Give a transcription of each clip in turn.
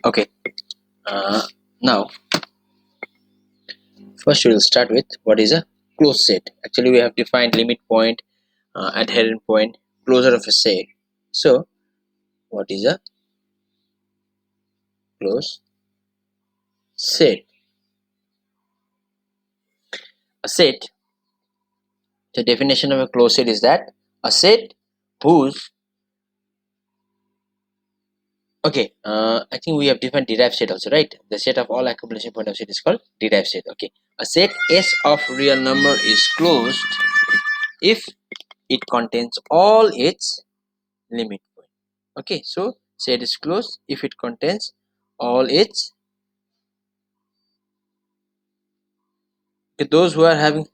Okay. Now first we will start with what is a closed set. Actually, we have defined limit point, adherent point, closure of a set. So what is a closed set? A set, the definition of a closed set is that a set whose, okay, I think we have defined derived set also, right? The set of all accumulation point of set is called derived set. Okay, a set S of real number is closed if it contains all its limit point. Okay, so set is closed if it contains all its, okay, those who are having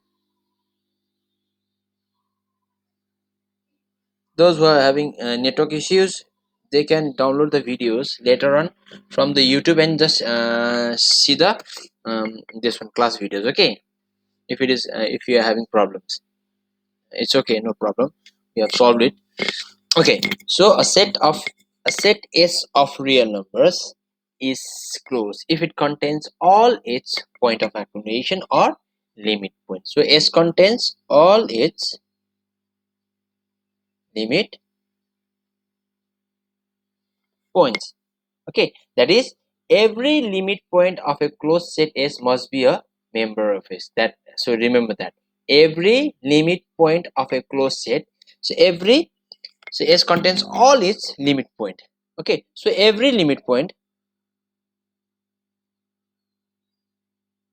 network issues, they can download the videos later on from the YouTube and just see the this one class videos. Okay, if it is if you are having problems, it's okay, no problem, we have solved it. Okay, so a set S of real numbers is closed if it contains all its point of accumulation or limit point. So S contains all its limit points. Okay, that is, every limit point of a closed set S must be a member of S. That, so remember that every limit point of a closed set, so every, so S contains all its limit point. Okay, so every limit point,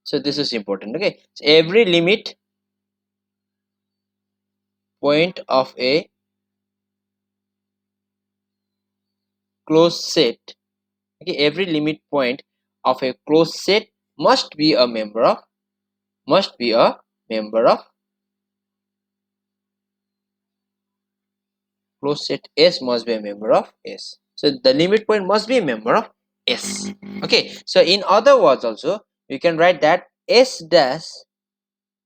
so this is important. Okay, so every limit point of a closed set, okay, every limit point of a closed set must be a member of, must be a member of closed set S, must be a member of S. So the limit point must be a member of S. Okay, so in other words also you can write that S dash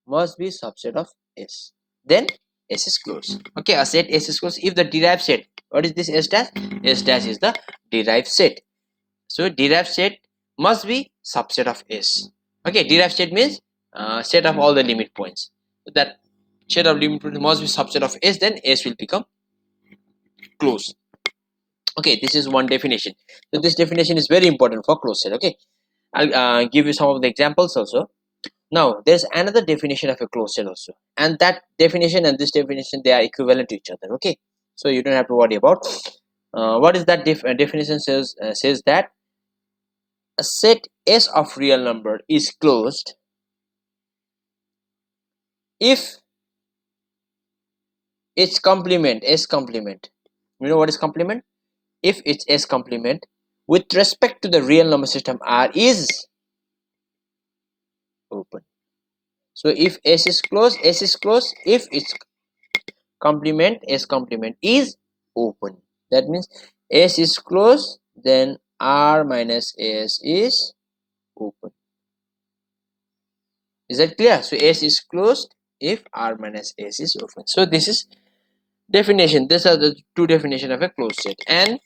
must be subset of S, then S is closed. Okay, a set S is closed if the derived set, what is this S dash? S dash is the derived set. So derived set must be subset of S. Okay, derived set means set of all the limit points. So that set of limit points must be subset of S, then S will become closed. Okay, this is one definition. So this definition is very important for closed set. Okay, I'll give you some of the examples also. Now there's another definition of a closed set also, and that definition and this definition, they are equivalent to each other. Okay, so you don't have to worry about what is that definition says that a set S of real number is closed if its complement S complement, you know what is complement, if its S complement with respect to the real number system R is open. So if S is closed, S is closed if its complement S complement is open. That means S is closed, then R minus S is open. Is that clear? So S is closed if R minus S is open. So this is definition. These are the two definitions of a closed set, and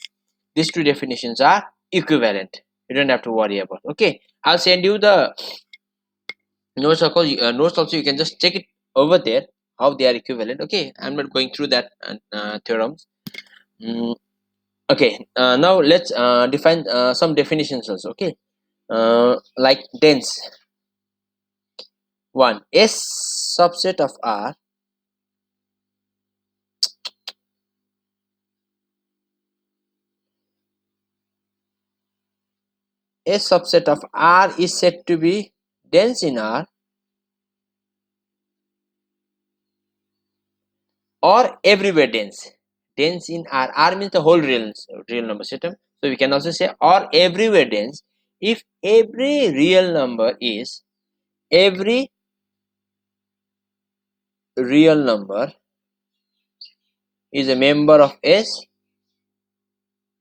these two definitions are equivalent. You don't have to worry about. Okay, I'll send you the notes. Notes also, you can just check it over there how they are equivalent. Okay, I'm not going through that theorems. Mm, okay, now let's define some definitions also. Okay, like dense. One, S subset of R, S subset of R is said to be dense in R or everywhere dense. Dense in R. R means the whole real number system. So we can also say or everywhere dense if every real number is, every real number is a member of S,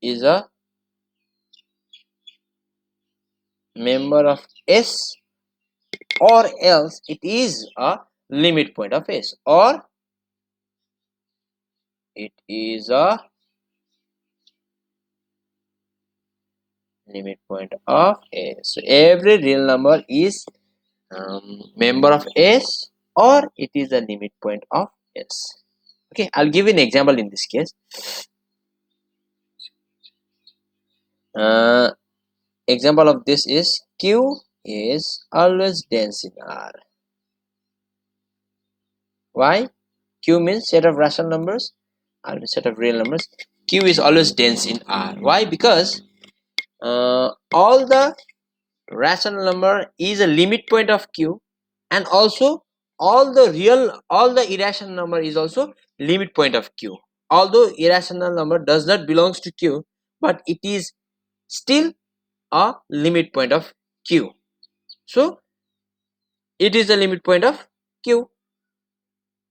is a member of S, or else it is a limit point of S, or it is a limit point of S. So every real number is member of S, or it is a limit point of S. Okay, I'll give you an example in this case. Uh, Example of this is Q is always dense in R. Why? Q means set of rational numbers, R means set of real numbers. Q is always dense in R. Why? Because all the rational number is a limit point of Q, and also all the irrational number is also limit point of Q. Although irrational number does not belongs to Q, but it is still a limit point of Q. So it is a limit point of Q.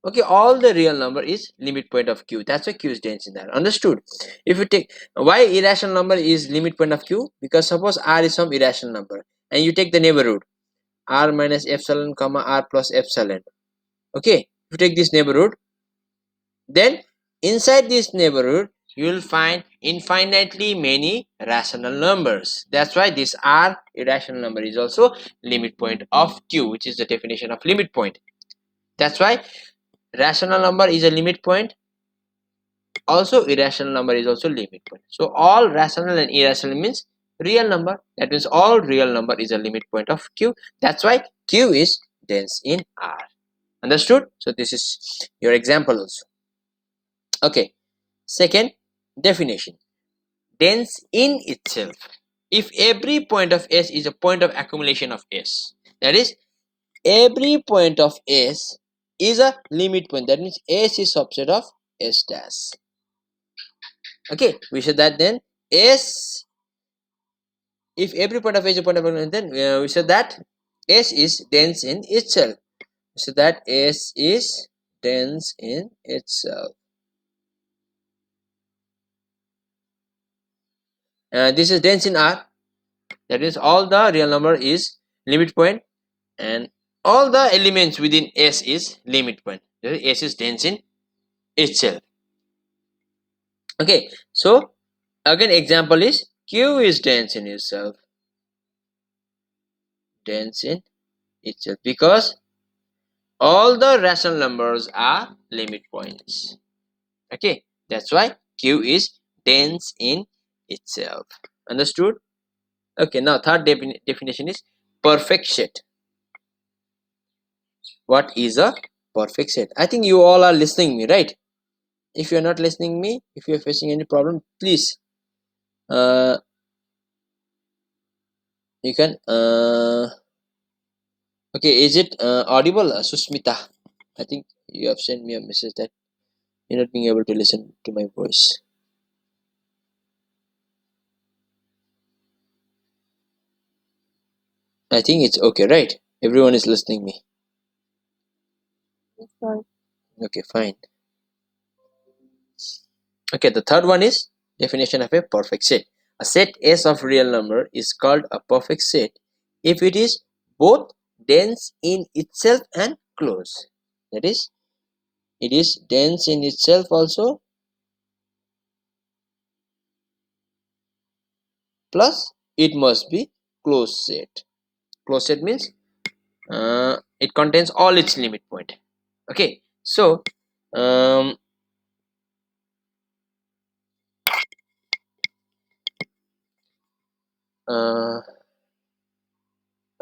Okay, all the real number is limit point of Q. That's why Q is dense in that. Understood? If you take why irrational number is limit point of Q, because suppose R is some irrational number and you take the neighborhood R minus epsilon comma R plus epsilon. Okay, if you take this neighborhood, then inside this neighborhood you will find infinitely many rational numbers. That's why this R irrational number is also limit point of Q, which is the definition of limit point. That's why rational number is a limit point, also irrational number is also limit point. So all rational and irrational means real number. That means all real number is a limit point of Q. That's why Q is dense in R. Understood? So this is your example also. Okay, second definition, dense in itself. If every point of S is a point of accumulation of S, that is every point of S is a limit point, that means S is subset of S dash. Okay, we said that then S, if every point of S is a point of accumulation, then we said that S is dense in itself. So that S is dense in itself. This is dense in R. That means all the real number is limit point, and all the elements within S is limit point. S is dense in itself. Okay, so again example is Q is dense in itself. Dense in itself because all the rational numbers are limit points. Okay, that's why Q is dense in itself. Understood? Okay, now third definition is perfect set. What is a perfect set? I think you all are listening me, right? If you are not listening me, if you are facing any problem, please you can okay, is it audible, Susmita? I think you have sent me a message that you're not being able to listen to my voice. I think it's okay, right? Everyone is listening me. Okay, fine. Okay, the third one is definition of a perfect set. A set S of real number is called a perfect set if it is both dense in itself and closed. That is, it is dense in itself also, plus it must be closed set. Closed set means it contains all its limit point. Okay, so uh,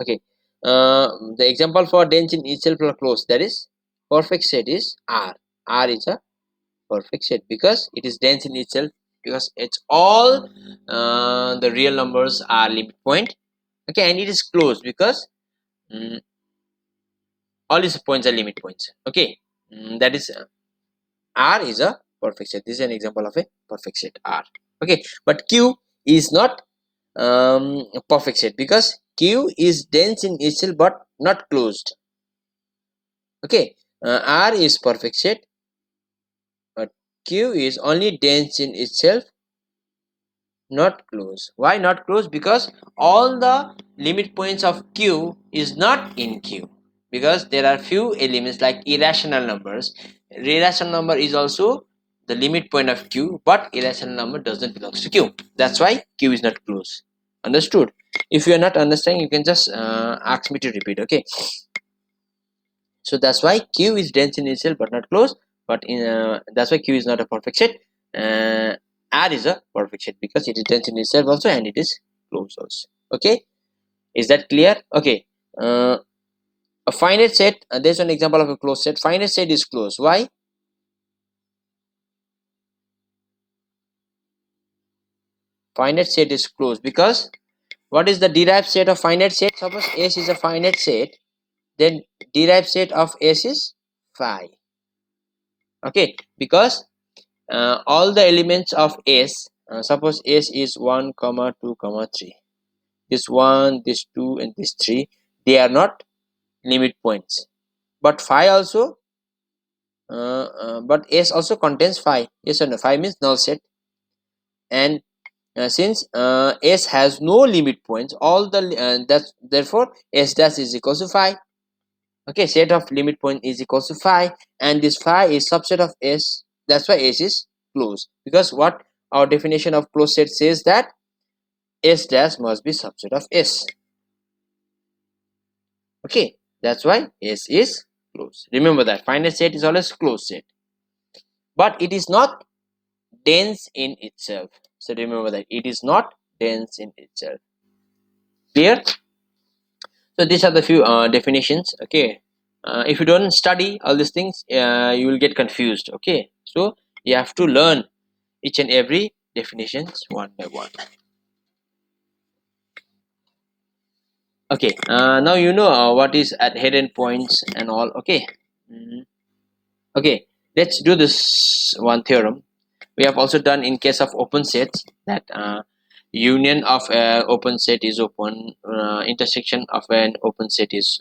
okay, the example for dense in itself or closed, that is perfect set is R. R is a perfect set because it is dense in itself, because it's all the real numbers are limit point. Okay, and it is closed because all its points are limit points. Okay, that is R is a perfect set. This is an example of a perfect set R. Okay, but Q is not a perfect set because Q is dense in itself but not closed. Okay, R is perfect set, but Q is only dense in itself, not close. Why not close? Because all the limit points of Q is not in Q, because there are few elements like irrational numbers. Irrational number is also the limit point of Q, but irrational number doesn't belong to Q. That's why Q is not close. Understood? If you are not understanding, you can just ask me to repeat. Okay, so that's why Q is dense in itself but not closed. But in that's why Q is not a perfect set. uh, R is a perfect set because it is dense in itself also and it is closed also. Okay, is that clear? Okay, a finite set, there's an example of a closed set. Finite set is closed. Why? Finite set is closed because what is the derived set of finite set? Suppose S is a finite set, then derived set of S is phi. Okay, because all the elements of S, suppose S is 1 comma 2 comma 3, this 1, this 2 and this 3, they are not limit points, but phi also but S also contains phi. Yes or no? Phi means null set. And since S has no limit points, all the that's therefore S dash is equal to phi. Okay, set of limit point is equal to phi, and this phi is subset of S. That's why S is closed, because what our definition of closed set says that S dash must be subset of S. Okay, that's why S is closed. Remember that finite set is always closed set, but it is not dense in itself. So remember that it is not dense in itself. Clear? So these are the few definitions. Okay, if you don't study all these things, you will get confused. Okay, so you have to learn each and every definitions one by one. Okay, now you know what is adherent points and all. Okay. Mhm. Okay, let's do this one theorem. We have also done in case of open sets that union of an open set is open, intersection of an open set is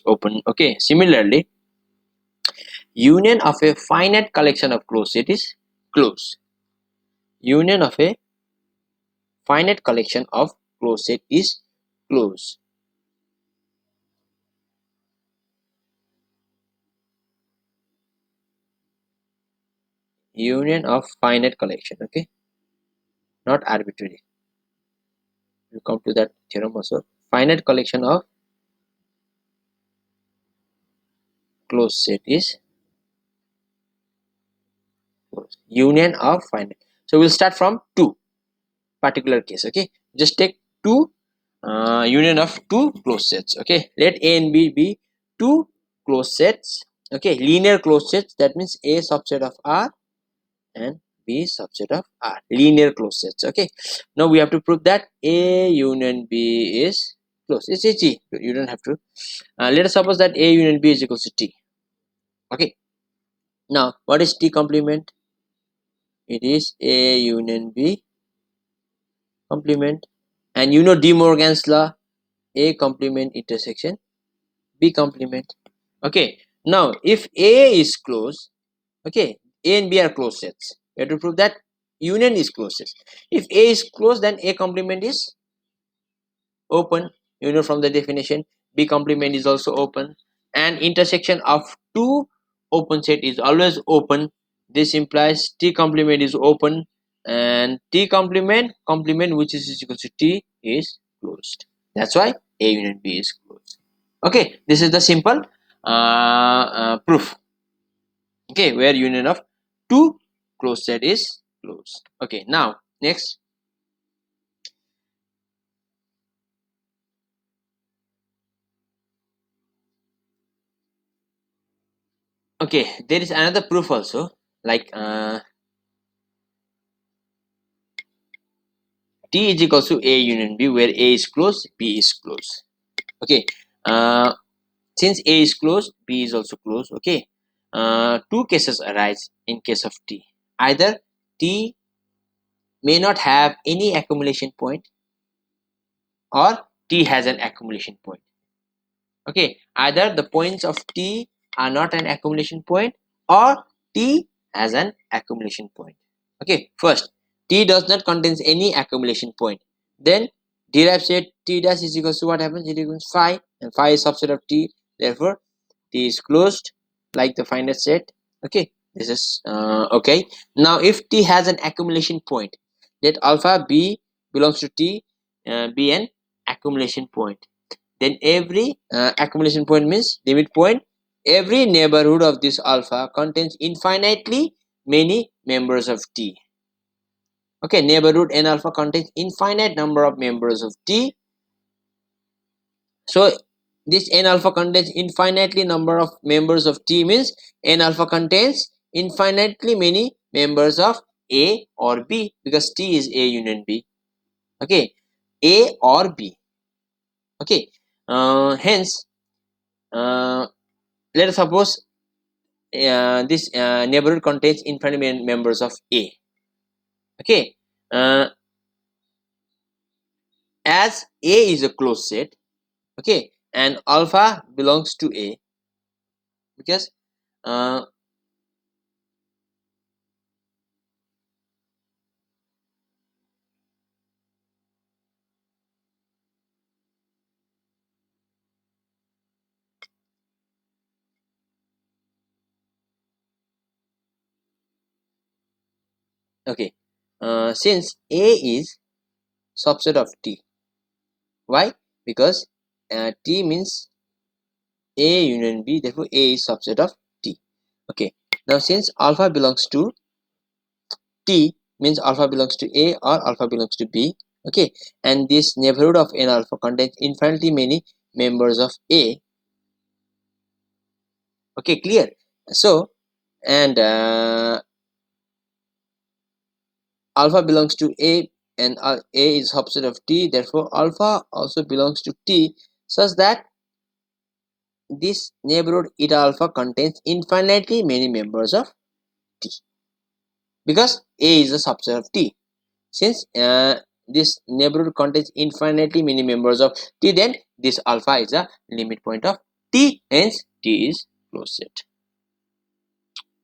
open. Okay, similarly, union of a finite collection of closed set is closed. Union of a finite collection of closed set is closed. Union of finite collection. Okay, not arbitrary. We'll come to that theorem also. Finite collection of closed set is closed. Union of finite. So we'll start from two particular case. Okay, just take two union of two closed sets. Okay, let A and B be two closed sets. Okay, linear closed sets. That means A subset of R and B subset of R. Linear closed sets. Okay, now we have to prove that A union B is closed. It's easy. You don't have to. Let us suppose that A union B is equals to T. Okay, now what is T complement? It is A union B complement, and you know De Morgan's law, A complement intersection B complement. Okay, now if A is closed, okay, A and B are closed sets. You have to prove that union is closed sets. If A is closed, then A complement is open. You know from the definition, B complement is also open, and intersection of two open set is always open. This implies T complement is open, and T complement which is equal to T is closed. That's why A union B is closed. Okay, this is the simple proof. Okay, where union of two closed set is closed. Okay, now next. Okay, there is another proof also, like T is equals to A union B, where A is closed, B is closed. Okay, uh, since A is closed, B is also closed. Okay, two cases arise in case of T. Either T may not have any accumulation point, or T has an accumulation point. Okay, either the points of T are not an accumulation point, or T has an accumulation point. Okay, first, T does not contains any accumulation point. Then derive set T dash is equals to what happens? It equals phi, and phi is subset of T. Therefore, T is closed like the finite set. Okay, this is okay. Now, if T has an accumulation point, let alpha b belongs to T be an accumulation point. Then every accumulation point means limit point. Every neighborhood of this alpha contains infinitely many members of T. Okay, neighborhood n alpha contains infinite number of members of T. So this n alpha contains infinitely number of members of T means n alpha contains infinitely many members of A or B, because T is A union B. Okay, A or B. Okay, hence let us suppose this neighborhood contains infinite members of A. Okay, uh, as A is a closed set, okay, and alpha belongs to A, because uh, okay, since A is subset of T. Why? Because T means A union B, therefore A is subset of T. Okay, now since alpha belongs to T means alpha belongs to A or alpha belongs to B. Okay, and this neighborhood of n alpha contains infinitely many members of A. Okay, clear? So, and alpha belongs to A, and A is subset of T, therefore alpha also belongs to T, such that this neighborhood eta alpha contains infinitely many members of T, because A is a subset of T. Since this neighborhood contains infinitely many members of T, then this alpha is a limit point of T, hence T is closed set.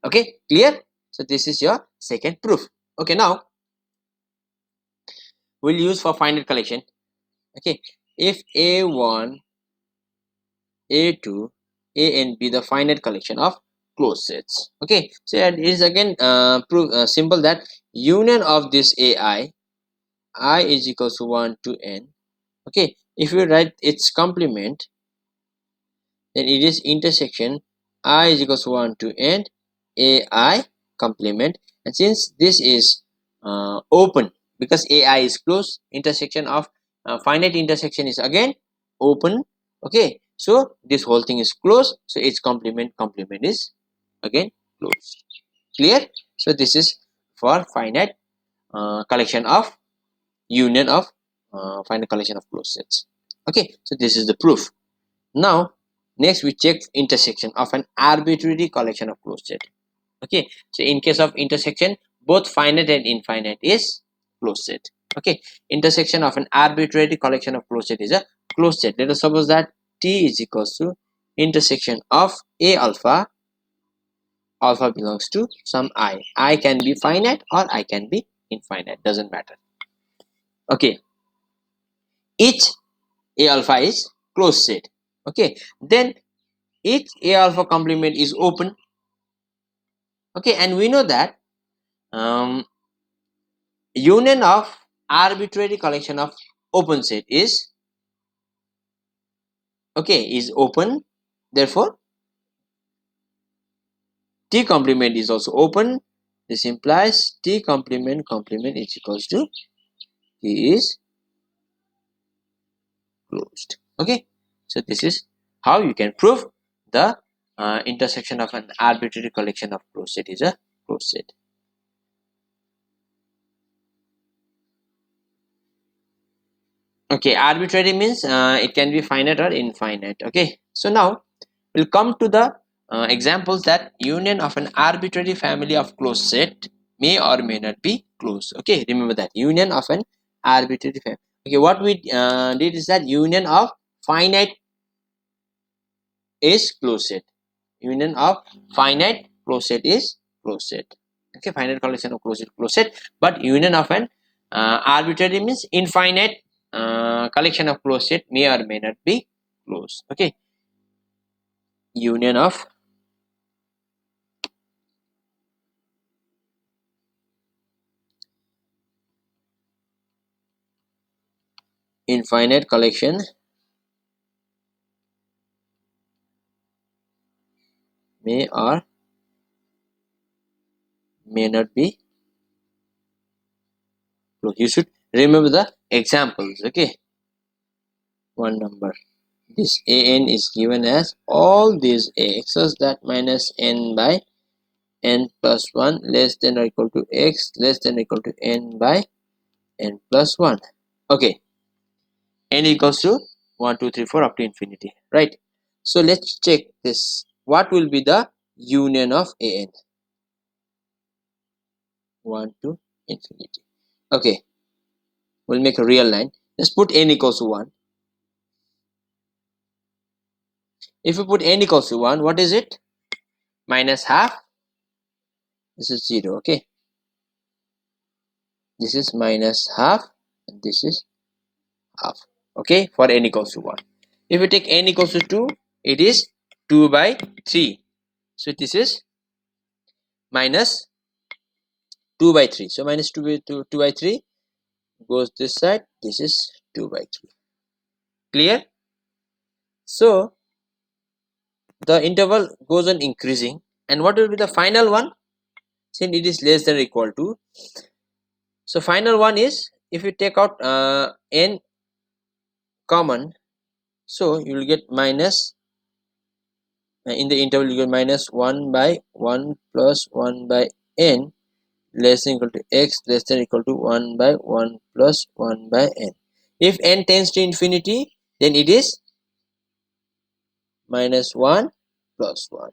Okay, clear? So this is your second proof. Okay, now we'll use for finite collection. Okay, if A1, A2, A and B the finite collection of closed sets. Okay, so it is again proof simple that union of this I is equals to 1 to n. Okay, if you write its complement, then it is intersection I is equals to 1 to n ai complement, and since this is open, because ai is closed, intersection of finite intersection is again open. Okay, so this whole thing is closed, so its complement is again closed. Clear? So this is for finite collection of union of finite collection of closed sets. Okay, so this is the proof. Now, next we check intersection of an arbitrary collection of closed set. Okay, so in case of intersection, both finite and infinite is closed set. Okay, intersection of an arbitrary collection of closed set is a closed set. Let us suppose that T is equals to intersection of A alpha. Alpha belongs to some I. I can be finite or I can be infinite, doesn't matter. Okay, each A alpha is closed set. Okay, then each A alpha complement is open. Okay, and we know that um, union of arbitrary collection of open set is open, therefore T complement is also open. This implies T complement is equals to T is closed. Okay, so this is how you can prove the intersection of an arbitrary collection of closed set is a closed set. Okay, arbitrary means it can be finite or infinite. Okay, so now we'll come to the examples that union of an arbitrary family of closed set may or may not be closed. Okay, remember that union of an arbitrary family. Okay, what we did is that union of finite is closed set. Union of finite closed set is closed set. Okay, finite collection of closed set, but union of an arbitrary means infinite collection of closed set may or may not be closed. Okay, union of infinite collection may or may not be closed. You should remember the examples. Okay, one number. This an is given as all these x's that minus n by n plus 1 less than or equal to x less than or equal to n by n plus 1. Okay, n equals to 1 2 3 4 up to infinity, right? So let's check this. What will be the union of an? 1 to infinity. Okay, we'll make a real line. Let's put n equals to 1. If we put n equals to 1, what is it? Minus half. This is 0. Okay, this is minus half and this is half. Okay, for n equals to 1. If we take n equals to 2, it is 2 by 3. So this is minus 2 by 3. So minus 2 by 3 goes this side. This is 2 by 3. Clear? So the interval goes on increasing. And what will be the final one? Since it is less than or equal to. So final one is, if you take out n common, so you will get minus, in the interval you get minus 1 by 1 plus 1 by n less than equal to x less than equal to 1 by 1 plus 1 by n. If n tends to infinity, then it is minus 1 plus 1.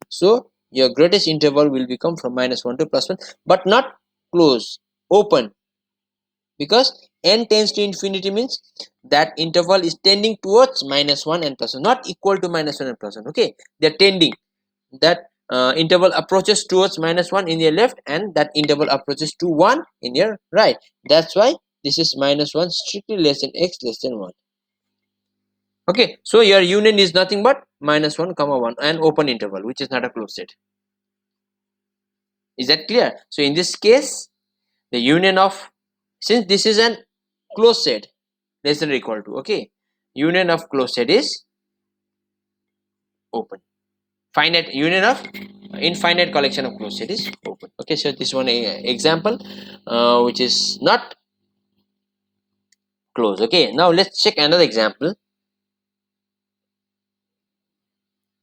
So your greatest interval will become from minus 1 to plus 1, but not close, open, because n tends to infinity means that interval is tending towards minus 1 and plus 1, not equal to minus 1 and plus 1. Okay, they are tending. That interval approaches towards minus 1 in your left and that interval approaches to 1 in your right. That's why this is minus 1 strictly less than x less than 1. Okay, so your union is nothing but minus 1 comma 1, an open interval which is not a closed set. Is that clear? So in this case, the union of, since this is an closed set less than or equal to, okay, union of closed set is open. Finite union of infinite collection of closed set is open. Okay, so this one example which is not closed. Okay, now let's check another example.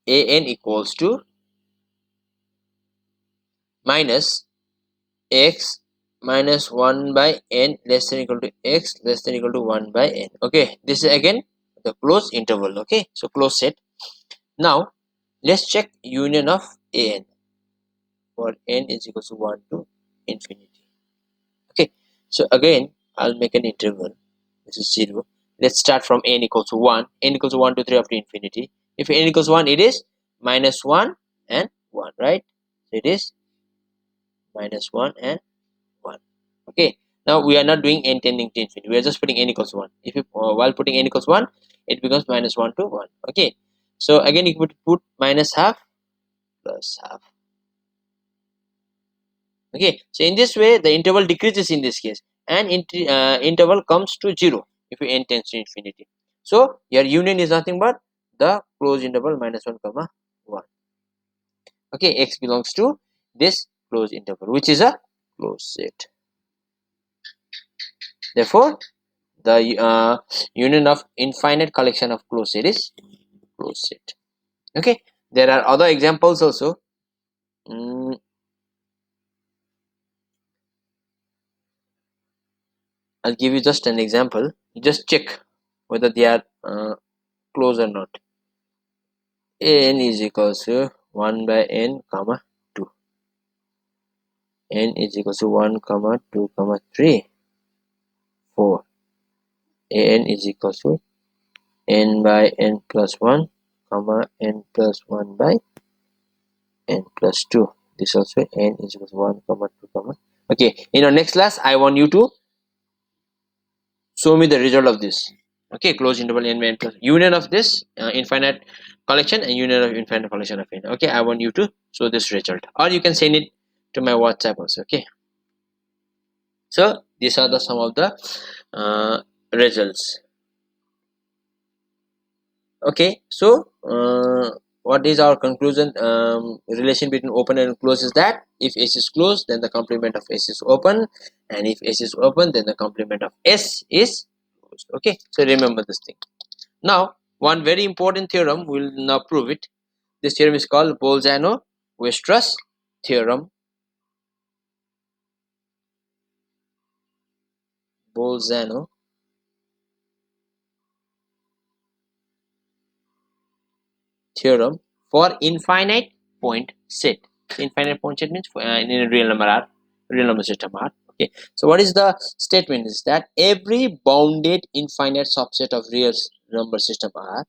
An equals to minus x minus 1 by n less than equal to x less than equal to 1 by n. Okay, this is again the closed interval. Okay, so closed set. Now let's check union of an for n is equal to 1 to infinity. Okay, so again I'll make an interval. This is 0. Let's start from n equals to 1. N equals to 1 to 3 up to infinity. If n equals 1, it is minus 1 and 1, right? So it is minus 1 and 1. Okay, now we are not doing n tending to infinity. We are just putting n equals 1. If you while putting n equals 1, it becomes minus 1 to 1. Okay, so again you could put minus half plus half. Okay, so in this way the interval decreases in this case, and interval comes to 0 if you n tends to infinity. So your union is nothing but the closed interval minus 1 comma 1. Okay, x belongs to this closed interval which is a closed set. Therefore the union of infinite collection of closed set is closed set. Okay, there are other examples also. I'll give you just an example. You just check whether they are close or not. N is equals to 1 by n comma 2. N is equals to 1 comma 2 comma 3 4. An is equals to n by n plus 1 comma n plus 1 by n plus 2. This also n is equals to 1 comma 2 comma. Okay, in our next class I want you to show me the result of this. Okay, closed interval n by n plus union of this infinite collection and union of infinite collection of n. Okay, I want you to show this result, or you can send it to my WhatsApp also. Okay, so these are the some of the results. Okay, so what is our conclusion? Relation between open and closed is that if S is closed, then the complement of S is open, and if S is open, then the complement of S is closed. Okay, so remember this thing. Now, one very important theorem, we'll now prove it. This theorem is called Bolzano-Weierstrass theorem. Bolzano theorem for infinite point set. Infinite point set means in a real number R, real number system R. Okay, so what is the statement? Is that every bounded infinite subset of real number system R,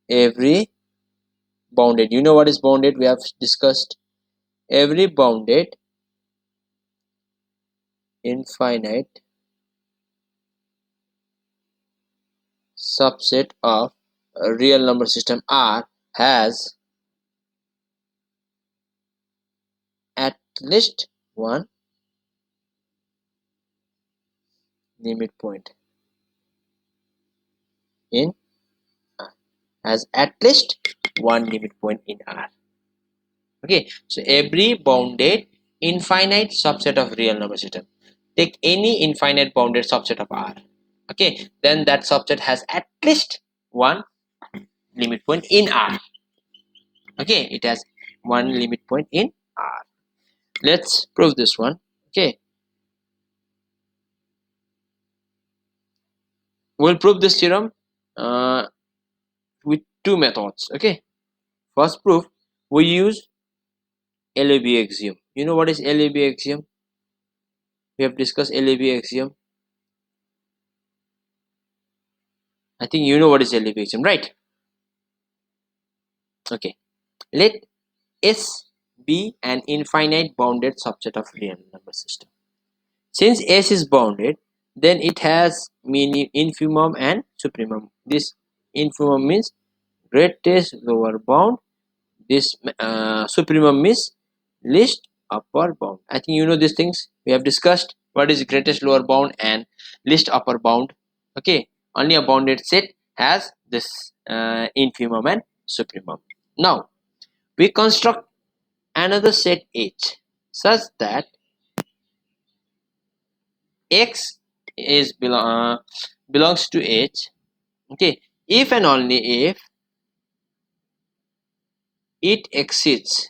every bounded, you know what is bounded, we have discussed. Every bounded infinite subset of a real number system R has at least one limit point in R, has at least one limit point in R. Okay, so every bounded infinite subset of real number system, take any infinite bounded subset of R, okay, then that subset has at least one limit point in R. Okay, it has one limit point in R. Let's prove this one. Okay, we'll prove this theorem with two methods. Okay, first proof, we use LAB axiom. You know what is LAB axiom? We have discussed LAB axiom. I think you know what is LAB axiom, right? Okay, let S be an infinite bounded subset of real number system. Since S is bounded, then it has meaning infimum and supremum. This infimum means greatest lower bound. This supremum means least upper bound. I think you know these things. We have discussed what is greatest lower bound and least upper bound. Okay, only a bounded set has this infimum and supremum. Now we construct another set H such that X is belongs to H. Okay, if and only if it exceeds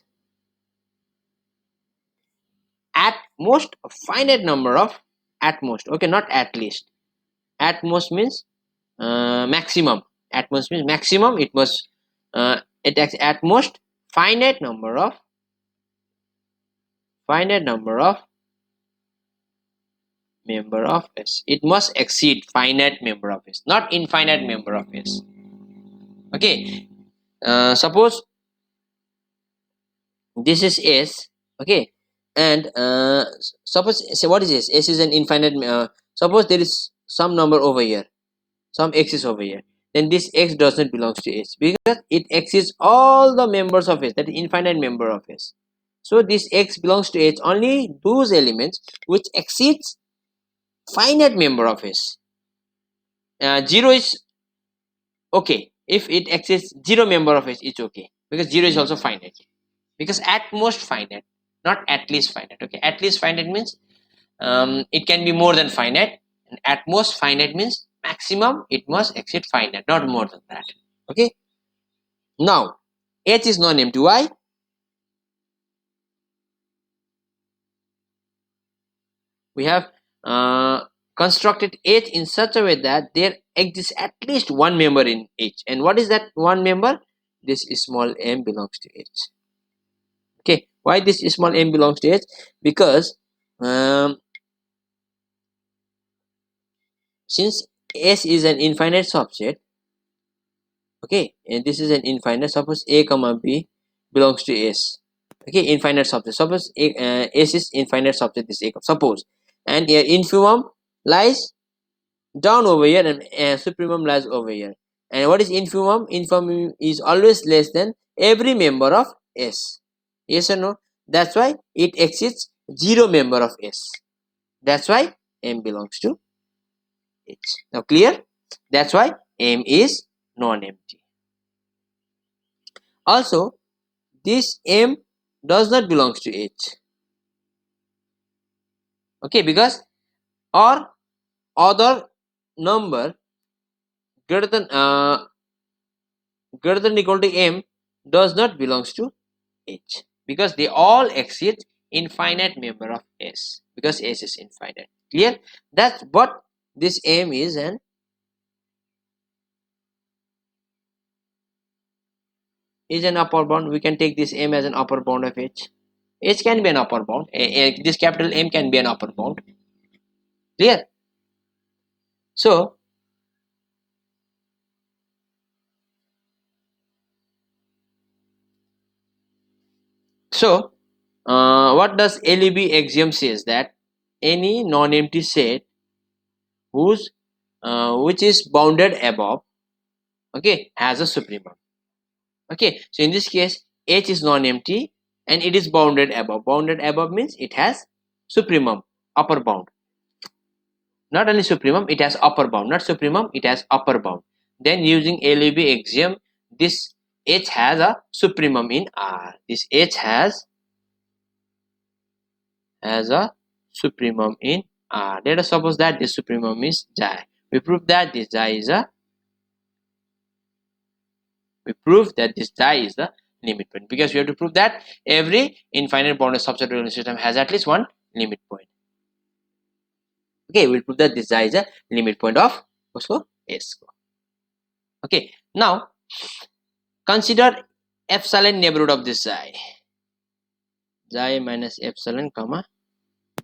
at most a finite number of, at most, okay, not at least, at most means maximum, at most means maximum, it must at most finite number of member of S. It must exceed finite member of S, not infinite member of S. Okay, suppose this is S. Okay, and suppose, say, what is S? S is an infinite, suppose there is some number over here, some X is over here, then this X does not belongs to S because it exceeds all the members of S, that is infinite member of S. So this X belongs to H only those elements which exceeds finite member of S. 0 is okay. If it exceeds 0 member of S, it's okay because 0 is also finite, because at most finite, not at least finite. Okay, at least finite means it can be more than finite, and at most finite means maximum it must exceed finite, not more than that. Okay, now H is non-empty. Why? We have constructed H in such a way that there exists at least one member in H, and what is that one member? This small m belongs to H. Okay, why this small m belongs to H? Because um, since S is an infinite subset, okay, and this is an infinite, suppose A comma B belongs to S. Okay, infinite subset, suppose S is infinite subset, this A, suppose, and here infimum lies down over here and supremum lies over here. And what is infimum? Infimum is always less than every member of S. Yes or no? That's why it exceeds 0 member of S. That's why M belongs to H. Now clear? That's why M is non-empty. Also, this M does not belongs to H. Okay, because or other number greater than equal to M does not belongs to H, because they all exceed infinite member of S, because S is infinite. Clear? That's what this M is, and is an upper bound. We can take this M as an upper bound of H. H can be an upper bound. This capital M can be an upper bound. Clear? So what does LEB axiom says that any non-empty set whose which is bounded above, okay, has a supremum. Okay, so in this case H is non-empty and it is bounded above. Bounded above means it has supremum, upper bound. Not only supremum, it has upper bound. Not supremum, it has upper bound. Then using LEB axiom, this H has a supremum in R. This H has a supremum in R. Let us suppose that this supremum is xi. We prove that this xi is a limit point, because we have to prove that every infinite bounded subset system has at least one limit point. Okay, we'll prove that this xi is a limit point of also S. Okay, now consider epsilon neighborhood of this xi minus epsilon comma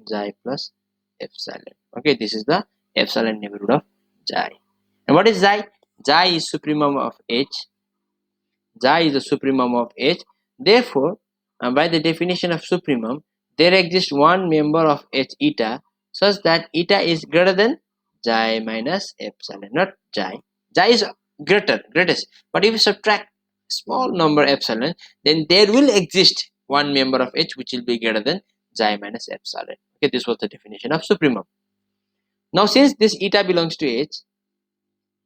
xi plus epsilon. Okay, this is the epsilon neighborhood of xi. And what is xi? Xi is supremum of H. Xi is the supremum of H. Therefore, by the definition of supremum, there exists one member of H eta such that eta is greater than xi minus epsilon, not xi. Xi is greatest. But if you subtract small number epsilon, then there will exist one member of H which will be greater than xi minus epsilon. Okay, this was the definition of supremum. Now, since this eta belongs to H,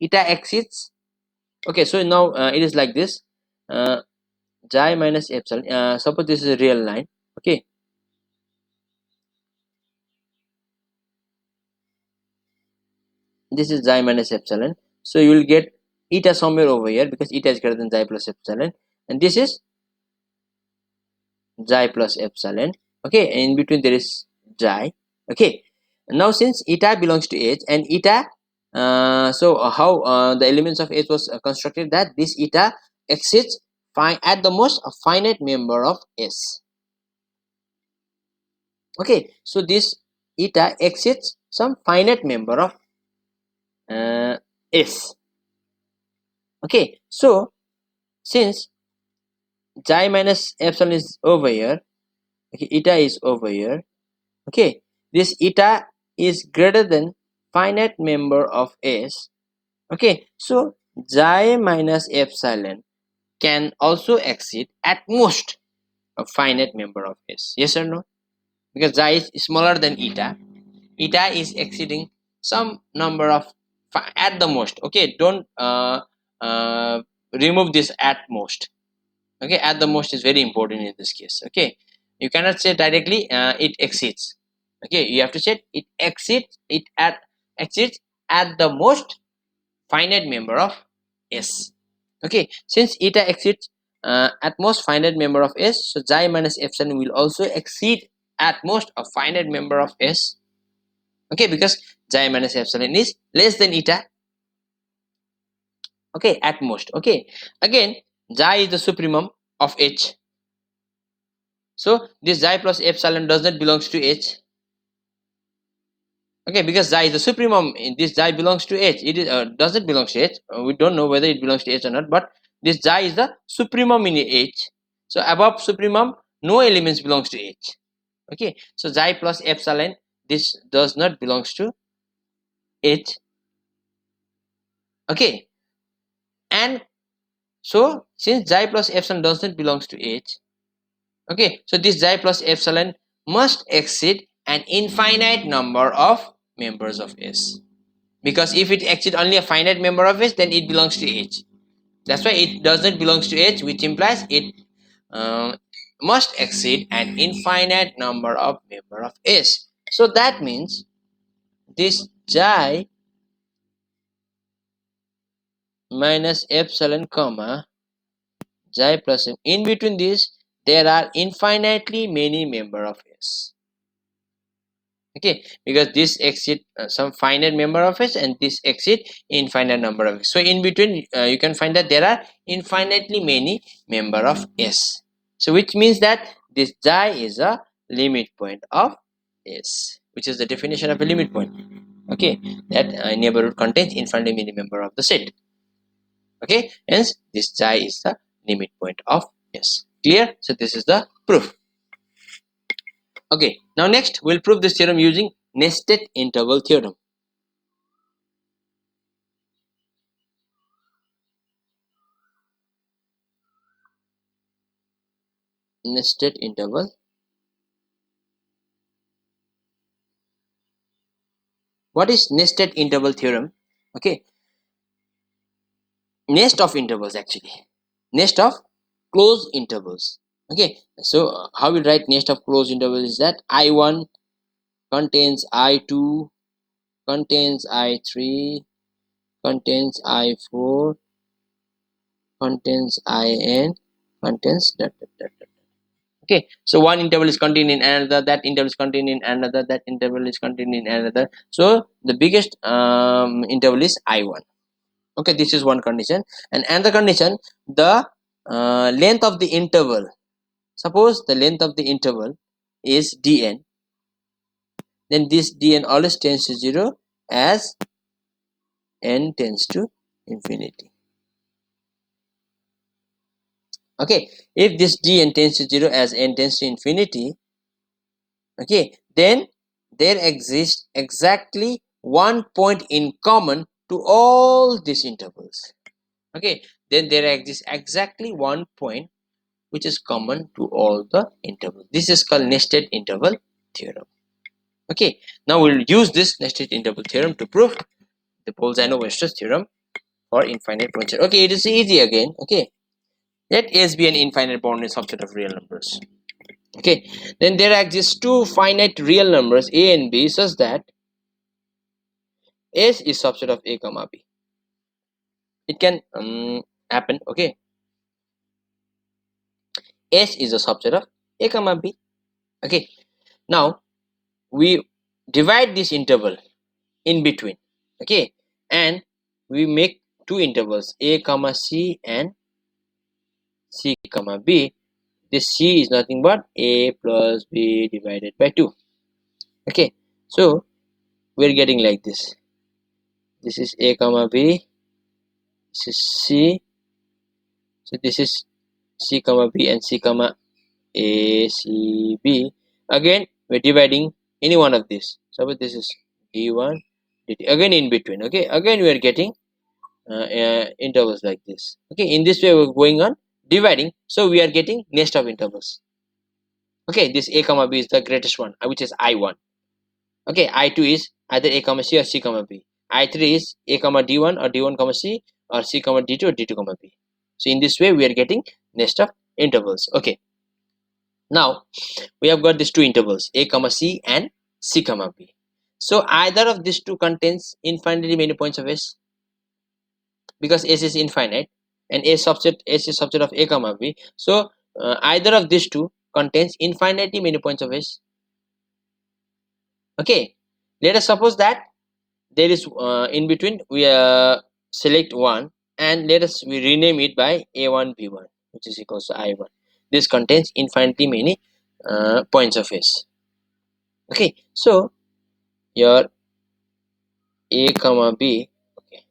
eta exceeds. Okay, so now it is like this. Xi minus epsilon. Suppose this is a real line. Okay, this is xi minus epsilon. So you will get eta somewhere over here, because eta is greater than xi plus epsilon, and this is xi plus epsilon. Okay, in between there is xi. Okay, now since eta belongs to H and eta, how the elements of H was constructed, that this eta exceeds at the most a finite member of S. Okay, so this eta exceeds some finite member of S. Okay, so since xi minus epsilon is over here, okay, eta is over here. Okay, this eta is greater than finite member of S. Okay, so xi minus epsilon can also exceed at most a finite member of S. Yes or no? Because xi is smaller than eta. Eta is exceeding some number of at the most. Okay, don't uh, remove this at most. Okay, at the most is very important in this case. Okay, you cannot say directly it exceeds. Okay, you have to say it exceeds at the most finite member of S. Okay, since eta exceeds at most finite member of S, so xi minus epsilon will also exceed at most a finite member of S. Okay, because xi minus epsilon is less than eta. Okay, at most. Okay, again xi is the supremum of H. So this xi plus epsilon does not belongs to H. Okay, because xi is the supremum, this xi belongs to H. It is doesn't belong to H. We don't know whether it belongs to H or not, but this xi is the supremum in H. So above supremum, no elements belongs to H. Okay, so xi plus epsilon, this does not belongs to H. Okay, and so since xi plus epsilon does not belongs to H, okay, so this xi plus epsilon must exceed an infinite number of members of S, because if it exceeds only a finite member of S, then it belongs to H. That's why it doesn't belongs to H, which implies it must exceed an infinite number of member of S. So that means this xi minus epsilon comma xi plus m, in between this there are infinitely many member of S. Okay, because this exceed some finite member of S and this exceed infinite number of S. So in between you can find that there are infinitely many member of S. So which means that this xi is a limit point of S, which is the definition of a limit point. Okay, that neighborhood contains infinitely many member of the set. Okay, hence this xi is the limit point of S. Clear? So this is the proof. Okay, now next we'll prove this theorem using nested interval theorem. Nested interval. What is nested interval theorem? Okay, nest of intervals actually. Nest of closed intervals. Okay, so how we write nest of closed intervals is that I1 contains I2, contains I3, contains I4, contains IN, contains dot dot dot dot. Okay, so one interval is contained in another, that interval is contained in another, that interval is contained in another. So the biggest interval is I1. Okay, this is one condition. And another condition, the length of the interval. Suppose the length of the interval is dn, then this dn always tends to 0 as n tends to infinity. Okay, if this dn tends to 0 as n tends to infinity, okay, then there exists exactly one point in common to all these intervals. Okay, then there exists exactly one point which is common to all the intervals. This is called nested interval theorem. Okay, now we'll use this nested interval theorem to prove the Bolzano-Weierstrass theorem for infinite point set. Okay, it is easy again. Okay, let S be an infinite bounded subset of real numbers. Okay, then there exists two finite real numbers a and b such that S is subset of a comma b. It can happen. Okay, S is a subset of a comma b. Okay, now we divide this interval in between. Okay, and we make two intervals a comma c and c comma b. This c is nothing but a plus b divided by 2. Okay, so we're getting like this. This is a comma b, this is c, so this is c comma b and c comma a c b. Again we're dividing any one of these. Suppose this is d1 dt. Again in between. Okay, again we are getting intervals like this. Okay, in this way we're going on dividing, so we are getting nest of intervals. Okay, this a comma b is the greatest one, which is I1. Okay, I2 is either a comma c or c comma b. I3 is a comma d1 or d1 comma c or c comma d2 or d2 comma b. So in this way we are getting nest of intervals. Okay, now we have got these two intervals a comma c and c comma b. So either of these two contains infinitely many points of S, because S is infinite and S is subset of a comma b. So either of these two contains infinitely many points of S. Okay, let us suppose that there is in between we select one, and let us we rename it by a1 b1, which is equals to I1. This contains infinitely many points of S. Okay, so your a comma b, okay,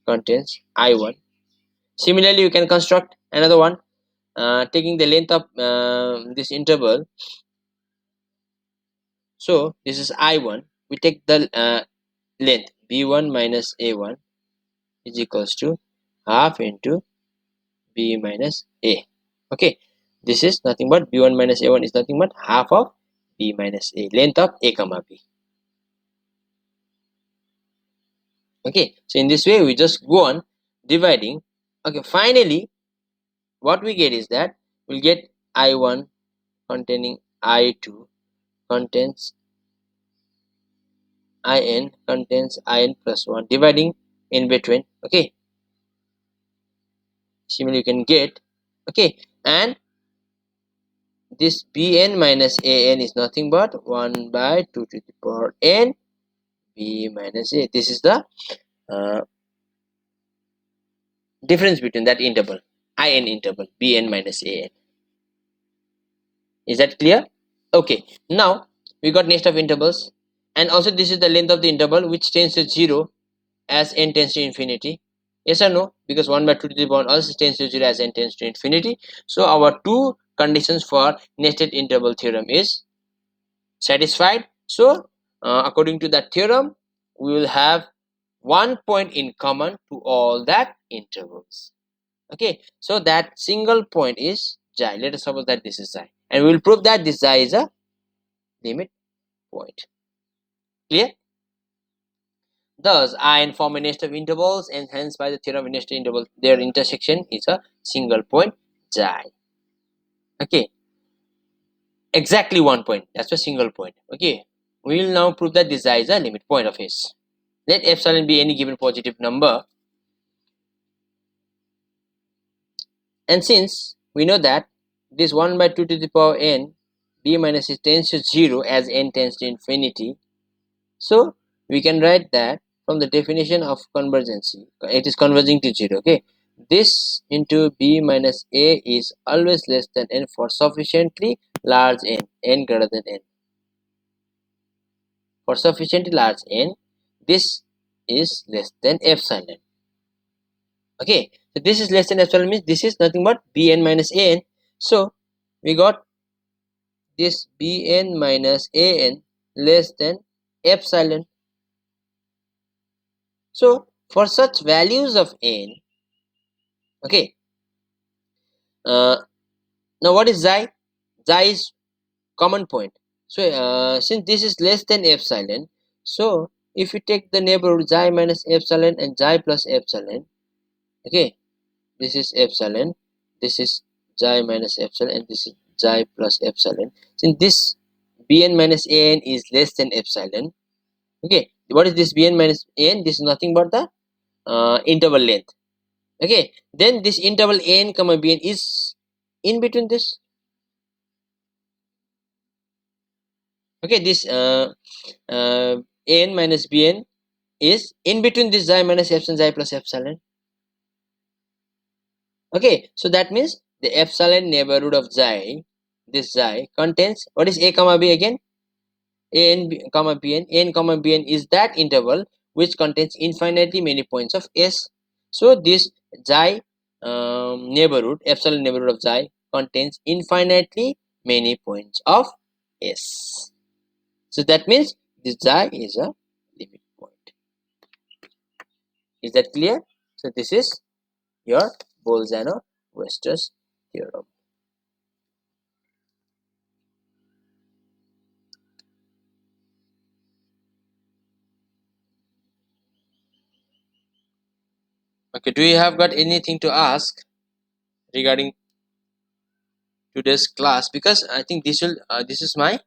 contains I1. Similarly you can construct another one taking the length of this interval. So this is I1, we take the length b1 minus a1 is equals to half into b minus a. Okay, this is nothing but b1 minus a1 is nothing but half of b minus a, length of a comma b. Okay, so in this way we just go on dividing. Okay, finally what we get is that we'll get I1 containing I2 contains In contains In plus 1 dividing in between. Okay, similarly you can get, okay, and this Bn minus An is nothing but 1 by 2 to the power n B minus A. This is the uh, difference between that interval, In interval, Bn minus An. Is that clear? Okay, now we got next of intervals, and also this is the length of the interval which tends to 0 as n tends to infinity. Yes or no? Because 1 by 2 to the power also tends to 0 as n tends to infinity. So our two conditions for nested interval theorem is satisfied. So according to that theorem, we will have one point in common to all that intervals. Okay, so that single point is xi. Let us suppose that this is xi, and we will prove that this xi is a limit point. Clear? Thus, iron form a nest of intervals, and hence by the theorem of nested intervals, their intersection is a single point xi. Okay, exactly one point. That's a single point. Okay, we will now prove that this xi is a limit point of S. Let epsilon be any given positive number, and since we know that this 1 by 2 to the power n b minus c tends to 0 as n tends to infinity, so we can write that from the definition of convergency, it is converging to 0. Okay, this into b minus a is always less than n for sufficiently large n greater than n. For sufficiently large n, this is less than epsilon. Okay, so this is less than epsilon means this is nothing but bn minus an. So we got this bn minus an less than epsilon. So for such values of n, okay, uh, now what is xi? Xi is common point. So since this is less than epsilon, so if you take the neighborhood xi minus epsilon and xi plus epsilon, okay, this is epsilon, this is xi minus epsilon, and this is xi plus epsilon. Since this bn minus an is less than epsilon, okay, what is this bn minus an? This is nothing but the interval length. Okay, then this interval n comma bn is in between this. Okay, this n minus bn is in between this xi minus epsilon, xi plus epsilon. Okay, so that means the epsilon neighborhood of xi, this xi contains what is a comma b again? A n comma bn. A n comma bn is that interval which contains infinitely many points of S. So this xi neighborhood, epsilon neighborhood of xi contains infinitely many points of S. So that means this xi is a limit point. Is that clear? So this is your Bolzano-Weierstrass theorem. Okay, do you have got anything to ask regarding today's class? Because I think this is my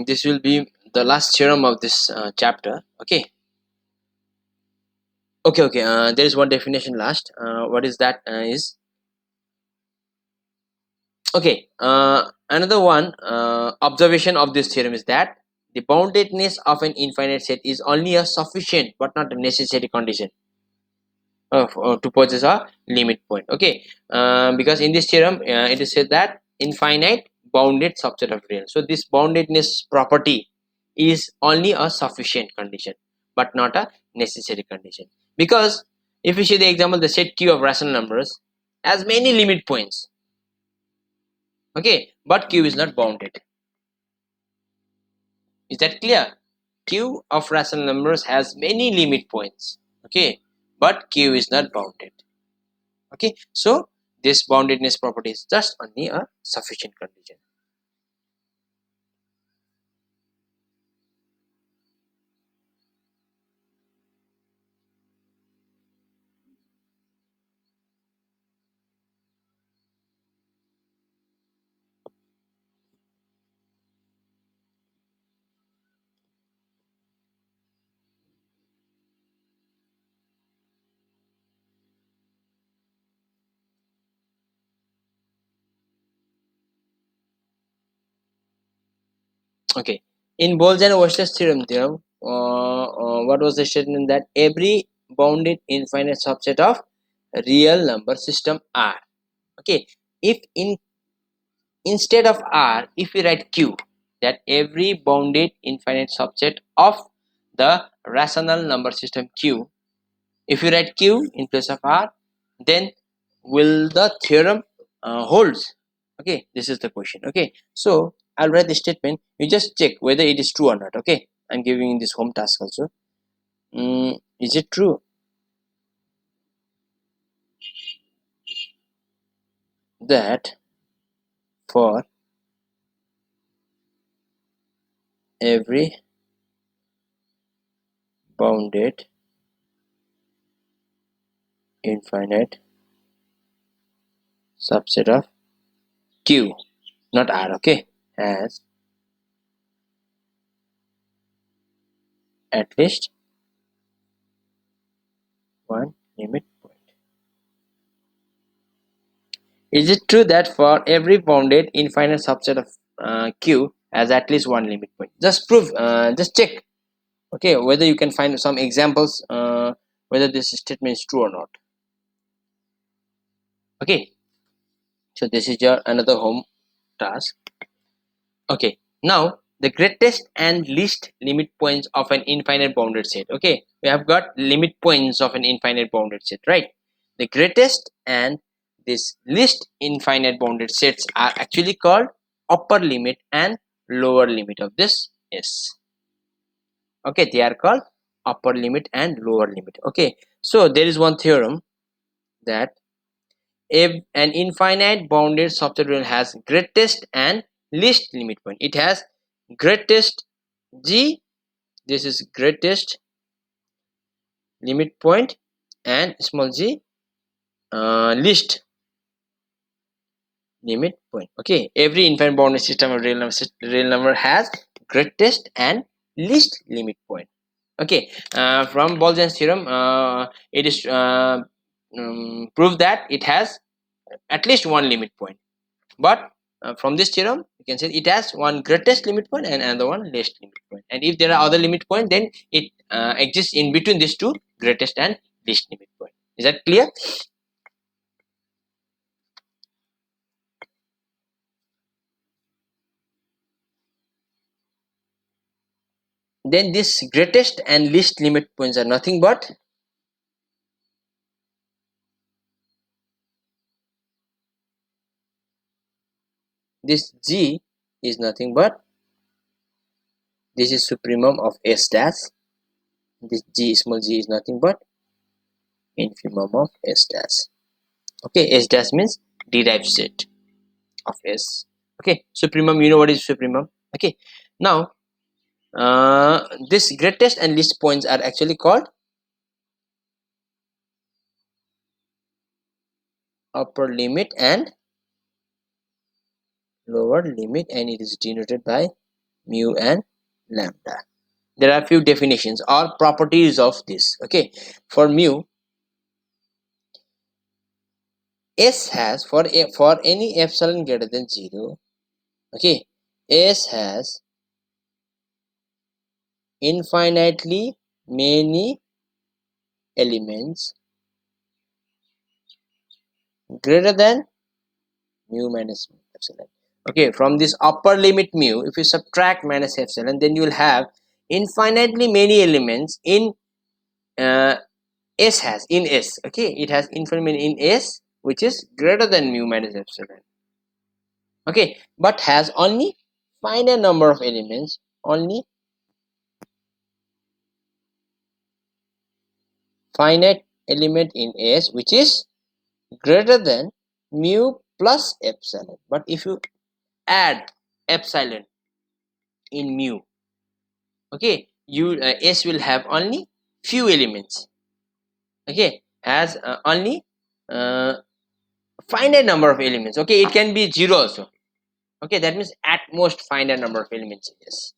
this will be the last theorem of this chapter. Okay, okay. There is one definition last. What is that? Is okay. Another one observation of this theorem is that the boundedness of an infinite set is only a sufficient but not a necessary condition to possess a limit point. Okay, because in this theorem it is said that infinite bounded subset of real. So this boundedness property is only a sufficient condition but not a necessary condition, because if you see the example, the set q of rational numbers has many limit points, okay, but q is not bounded. Is that clear? Q of rational numbers has many limit points, okay, but q is not bounded. Okay, so this boundedness property is just only a sufficient condition. Okay, in Bolzano-Weierstrass theorem, what was the statement that every bounded infinite subset of real number system R. Okay, if instead of R, if we write Q, that every bounded infinite subset of the rational number system Q, if you write Q in place of R, then will the theorem holds? Okay, this is the question. Okay, so I'll write the statement. You just check whether it is true or not. Okay, I'm giving you this home task also. Is it true that for every bounded infinite subset of Q, not R, okay, has at least one limit point? Is it true that for every bounded infinite subset of Q has at least one limit point? Just prove, just check, okay, whether you can find some examples, whether this statement is true or not. Okay, so this is your another home task. Okay, now the greatest and least limit points of an infinite bounded set. Okay, we have got limit points of an infinite bounded set, right? The greatest and this least infinite bounded sets are actually called upper limit and lower limit of this S. Okay, they are called upper limit and lower limit. Okay, so there is one theorem that if an infinite bounded subset has greatest and least limit point, it has greatest G, this is greatest limit point, and small g, least limit point. Okay, every infinite bounded system of real number has greatest and least limit point. Okay, from Bolzano's theorem, it is proved that it has at least one limit point. But from this theorem, you can say it has one greatest limit point and another one least limit point. And if there are other limit point, then it exists in between these two greatest and least limit point. Is that clear? Then this greatest and least limit points are nothing but this G is nothing but this is supremum of S dash. This G small g is nothing but infimum of S dash. Okay, S dash means derived set of S. Okay, supremum, you know what is supremum. Okay, now this greatest and least points are actually called upper limit and lower limit, and it is denoted by mu and lambda. There are few definitions or properties of this. Okay, for mu, S has for any epsilon greater than 0. Okay, S has infinitely many elements greater than mu minus epsilon. Okay, from this upper limit mu, if you subtract minus epsilon, then you will have infinitely many elements in uh, S has in S. Okay, it has infinite in S, which is greater than mu minus epsilon. Okay, but has only finite number of elements, only finite element in S, which is greater than mu plus epsilon, but if you add epsilon in mu, okay, you S will have only few elements, okay, has only uh, finite number of elements. Okay, it can be 0 also. Okay, that means at most finite number of elements. Yes,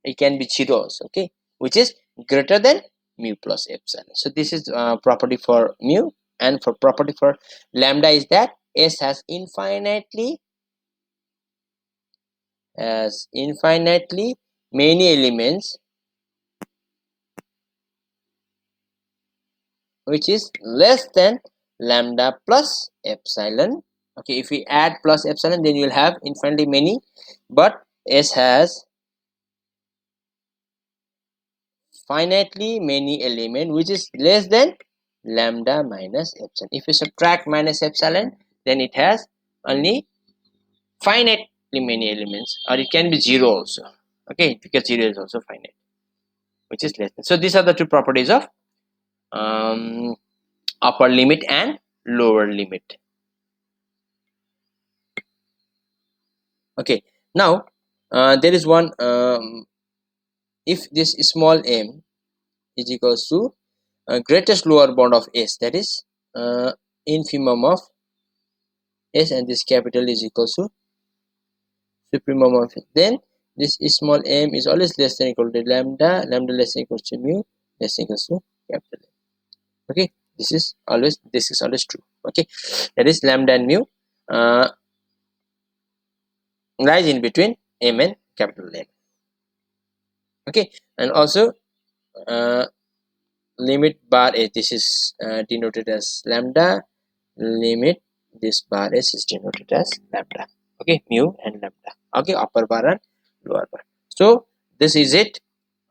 it can be 0 also. Okay, which is greater than mu plus epsilon. So this is property for mu, and for property for lambda is that S has infinitely many elements, which is less than lambda plus epsilon. Okay, if we add plus epsilon, then you will have infinitely many, but S has finitely many element, which is less than lambda minus epsilon. If you subtract minus epsilon, then it has only finitely many elements, or it can be 0 also. Okay, because 0 is also finite, which is less than. So these are the two properties of um, upper limit and lower limit. Okay, now there is one, if this small m is equals to greatest lower bound of S, that is infimum of S, and this capital is equals to supremum of S, then this small m is always less than equal to lambda, lambda less than equals to mu, less than equals to capital M. Okay, this is always true. Okay, that is lambda and mu uh, lies in between m and capital M. Okay, and also uh, limit bar s, this is denoted as lambda, limit this bar s is denoted as lambda. Okay, mu and lambda. Okay, upper bar and lower bar. So this is it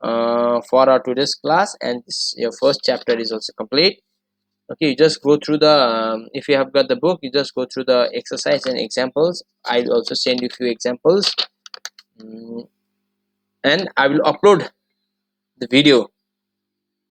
for our today's class, and this, your first chapter is also complete. Okay, you just go through the if you have got the book, you just go through the exercise and examples. I'll also send you few examples, and I will upload the video